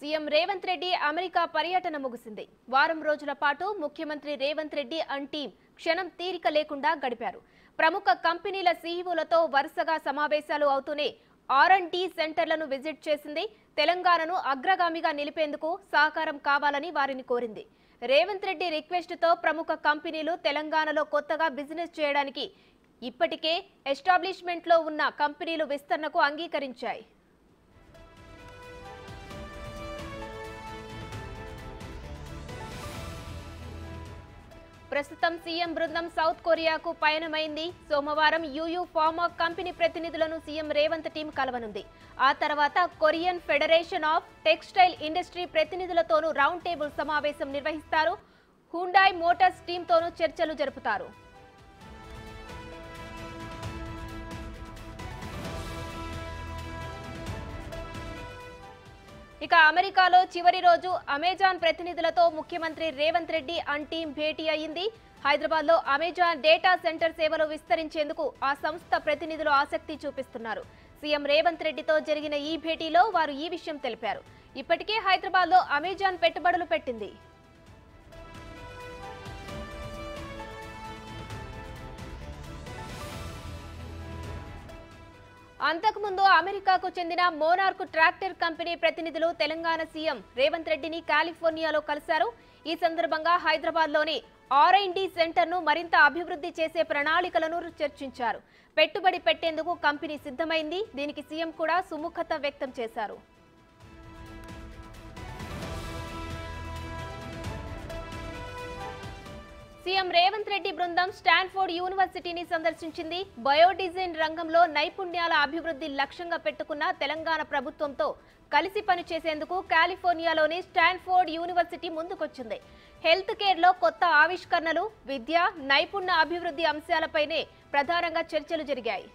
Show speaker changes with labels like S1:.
S1: CM Revanth Reddy America పర్యటన ముగిసింది. వారం రోజుల పాటు ముఖ్యమంత్రి రేవంత్ రెడ్డి అండ్ టీం క్షణం తీరిక లేకుండా గడిపారు. ప్రముఖ కంపెనీల సీఈఓలతో వరుసగా సమావేశాలు అవుతూనే R&D సెంటర్లను విజిట్ చేసింది. తెలంగాణను అగ్రగామిగా నిలిపేందుకు సహకారం కావాలని వారిని కోరింది. రేవంత్ రెడ్డి రిక్వెస్ట్ తో ప్రముఖ కంపెనీలు తెలంగాణలో కొత్తగా బిజినెస్ చేయడానికి ఇప్పటికే ఎస్టాబ్లిష్మెంట్ లో ఉన్న కంపెనీలు విస్తరణకు అంగీకరించాయి. ప్రస్తుతం సీఎం బృందం సౌత్ కొరియాకు పయనమైంది. సోమవారం యూయూ ఫార్మా కంపెనీ ప్రతినిధులను సీఎం రేవంత్ టీం కలవనుంది. ఆ తర్వాత Korean federation of textile industry ప్రతినిధులతోనూ రౌండ్ టేబుల్ సమావేశం నిర్వహిస్తారు. హ్యుండాయ్ మోటార్స్ టీంతోనూ చర్చలు జరుపుతారు. ఇక అమెరికాలో చివరి రోజు అమెజాన్ ప్రతినిధులతో ముఖ్యమంత్రి రేవంత్ రెడ్డి అండ్ టీం భేటీ అయింది. హైదరాబాద్ లో అమెజాన్ డేటా సెంటర్ సేవలు విస్తరించేందుకు ఆ సంస్థ ప్రతినిధులు ఆసక్తి చూపిస్తున్నారు. సీఎం రేవంత్ రెడ్డితో జరిగిన ఈ భేటీలో వారు ఈ విషయం తెలిపారు. ఇప్పటికే హైదరాబాద్ లో అమెజాన్ పెట్టుబడులు పెట్టింది. అంతకుముందు అమెరికాకు చెందిన మోనార్క్ ట్రాక్టర్ కంపెనీ ప్రతినిధులు తెలంగాణ సీఎం రేవంత్ రెడ్డిని కాలిఫోర్నియాలో కలిశారు. ఈ సందర్భంగా హైదరాబాద్ లోని R&D సెంటర్ ను మరింత అభివృద్ధి చేసే ప్రణాళికలను చర్చించారు. పెట్టుబడి పెట్టేందుకు కంపెనీ సిద్ధమైంది. దీనికి సీఎం కూడా సుముఖత వ్యక్తం చేశారు. సీఎం రేవంత్ రెడ్డి బృందం స్టాన్ఫోర్డ్ యూనివర్సిటీని సందర్శించింది. బయోడిజైన్ రంగంలో నైపుణ్యాల అభివృద్ధి లక్ష్యంగా పెట్టుకున్న తెలంగాణ ప్రభుత్వంతో కలిసి పనిచేసేందుకు కాలిఫోర్నియాలోని స్టాన్ఫోర్డ్ యూనివర్సిటీ ముందుకొచ్చింది. హెల్త్ కేర్ లో కొత్త ఆవిష్కరణలు, విద్య, నైపుణ్య అభివృద్ధి అంశాలపైనే ప్రధానంగా చర్చలు జరిగాయి.